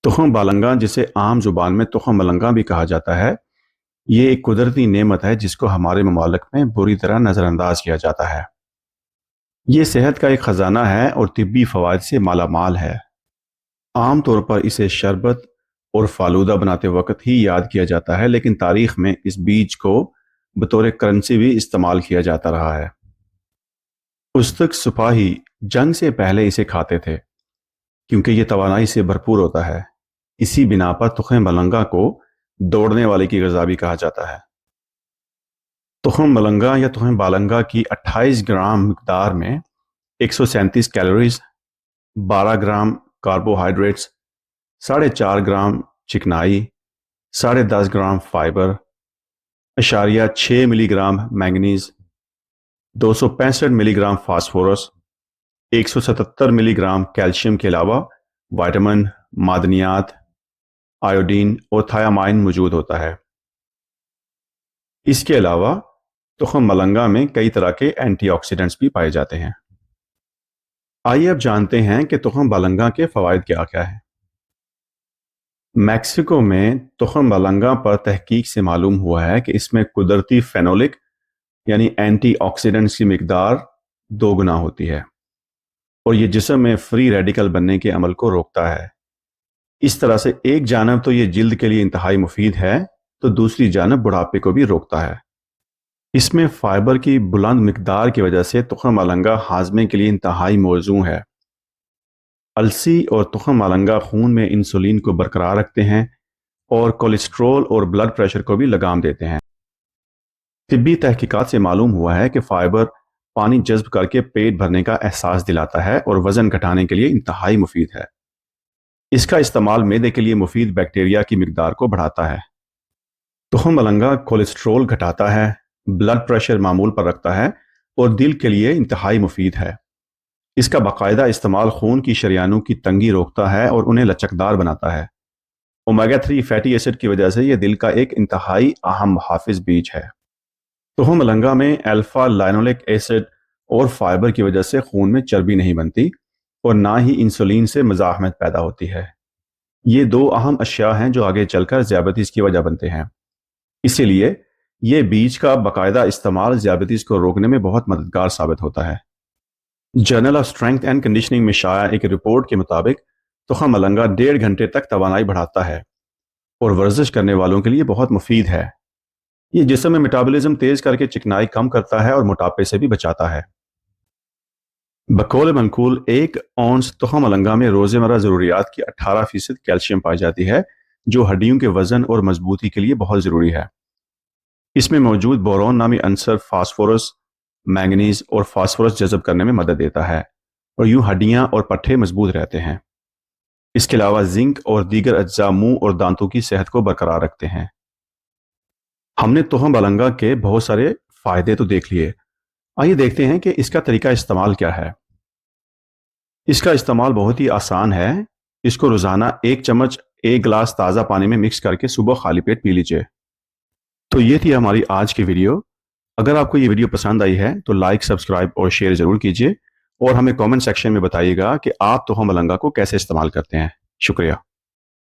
تخم بالنگا، جسے عام زبان میں تخم ملنگا بھی کہا جاتا ہے، یہ ایک قدرتی نعمت ہے جس کو ہمارے ممالک میں بری طرح نظر انداز کیا جاتا ہے۔ یہ صحت کا ایک خزانہ ہے اور طبی فوائد سے مالا مال ہے۔ عام طور پر اسے شربت اور فالودہ بناتے وقت ہی یاد کیا جاتا ہے، لیکن تاریخ میں اس بیج کو بطور کرنسی بھی استعمال کیا جاتا رہا ہے۔ ازتک سپاہی جنگ سے پہلے اسے کھاتے تھے کیونکہ یہ توانائی سے بھرپور ہوتا ہے۔ اسی بنا پر تخم ملنگا کو دوڑنے والے کی غذا بھی کہا جاتا ہے۔ تخم ملنگا یا تخم بالنگا کی 28 گرام مقدار میں 137 کیلوریز، 12 گرام کاربوہائیڈریٹس، 4.5 گرام چکنائی، 10.5 گرام فائبر، 0.6 ملی گرام مینگنیز، 265 ملی گرام فاسفورس، 177 ملی گرام کیلشیم کے علاوہ وائٹامن، معدنیات، آیوڈین اور تھیامائن موجود ہوتا ہے۔ اس کے علاوہ تخم ملنگا میں کئی طرح کے اینٹی آکسیڈنٹس بھی پائے جاتے ہیں۔ آئیے اب جانتے ہیں کہ تخم بالنگا کے فوائد کیا کیا ہیں۔ میکسیکو میں تخم بالنگا پر تحقیق سے معلوم ہوا ہے کہ اس میں قدرتی فینولک یعنی اینٹی آکسیڈنٹس کی مقدار 2 گنا ہوتی ہے اور یہ جسم میں فری ریڈیکل بننے کے عمل کو روکتا ہے۔ اس طرح سے ایک جانب تو یہ جلد کے لیے انتہائی مفید ہے تو دوسری جانب بڑھاپے کو بھی روکتا ہے۔ اس میں فائبر کی بلند مقدار کی وجہ سے تخم ملنگا ہاضمے کے لیے انتہائی موزوں ہے۔ السی اور تخم ملنگا خون میں انسولین کو برقرار رکھتے ہیں اور کولیسٹرول اور بلڈ پریشر کو بھی لگام دیتے ہیں۔ طبی تحقیقات سے معلوم ہوا ہے کہ فائبر پانی جذب کر کے پیٹ بھرنے کا احساس دلاتا ہے اور وزن گھٹانے کے لیے انتہائی مفید ہے۔ اس کا استعمال معدے کے لیے مفید بیکٹیریا کی مقدار کو بڑھاتا ہے۔ تخم ملنگا کولیسٹرول گھٹاتا ہے، بلڈ پریشر معمول پر رکھتا ہے اور دل کے لیے انتہائی مفید ہے۔ اس کا باقاعدہ استعمال خون کی شریانوں کی تنگی روکتا ہے اور انہیں لچکدار بناتا ہے۔ اومیگا 3 فیٹی ایسڈ کی وجہ سے یہ دل کا ایک انتہائی اہم محافظ بیج ہے۔ تخم ملنگا میں الفا لائنولک ایسڈ اور فائبر کی وجہ سے خون میں چربی نہیں بنتی اور نہ ہی انسولین سے مزاحمت پیدا ہوتی ہے۔ یہ 2 اہم اشیاء ہیں جو آگے چل کر ذیابیطس کی وجہ بنتے ہیں۔ اسی لیے یہ بیج کا باقاعدہ استعمال ذیابیطس کو روکنے میں بہت مددگار ثابت ہوتا ہے۔ Journal of strength and conditioning میں شائع ایک رپورٹ کے مطابق تخم ملنگا 1.5 گھنٹے تک توانائی بڑھاتا ہے اور ورزش کرنے والوں کے لیے بہت مفید ہے۔ یہ جسم میں میٹابولزم تیز کر کے چکنائی کم کرتا ہے اور موٹاپے سے بھی بچاتا ہے۔ بقول منقول 1 اونس تخم ملنگا میں روزمرہ ضروریات کی 18% کیلشیم پائی جاتی ہے، جو ہڈیوں کے وزن اور مضبوطی کے لیے بہت ضروری ہے۔ اس میں موجود بورون نامی عنصر فاسفورس، مینگنیز اور فاسفورس جذب کرنے میں مدد دیتا ہے اور یوں ہڈیاں اور پٹھے مضبوط رہتے ہیں۔ اس کے علاوہ زنک اور دیگر اجزاء منہ اور دانتوں کی صحت کو برقرار رکھتے ہیں۔ ہم نے تخم بالنگا کے بہت سارے فائدے تو دیکھ لیے، آئیے دیکھتے ہیں کہ اس کا طریقہ استعمال کیا ہے۔ اس کا استعمال بہت ہی آسان ہے۔ اس کو روزانہ 1 چمچ 1 گلاس تازہ پانی میں مکس کر کے صبح خالی پیٹ پی لیجئے۔ تو یہ تھی ہماری آج کی ویڈیو۔ اگر آپ کو یہ ویڈیو پسند آئی ہے تو لائک، سبسکرائب اور شیئر ضرور کیجئے اور ہمیں کامنٹ سیکشن میں بتائیے گا کہ آپ تخم ملنگا کو کیسے استعمال کرتے ہیں۔ شکریہ۔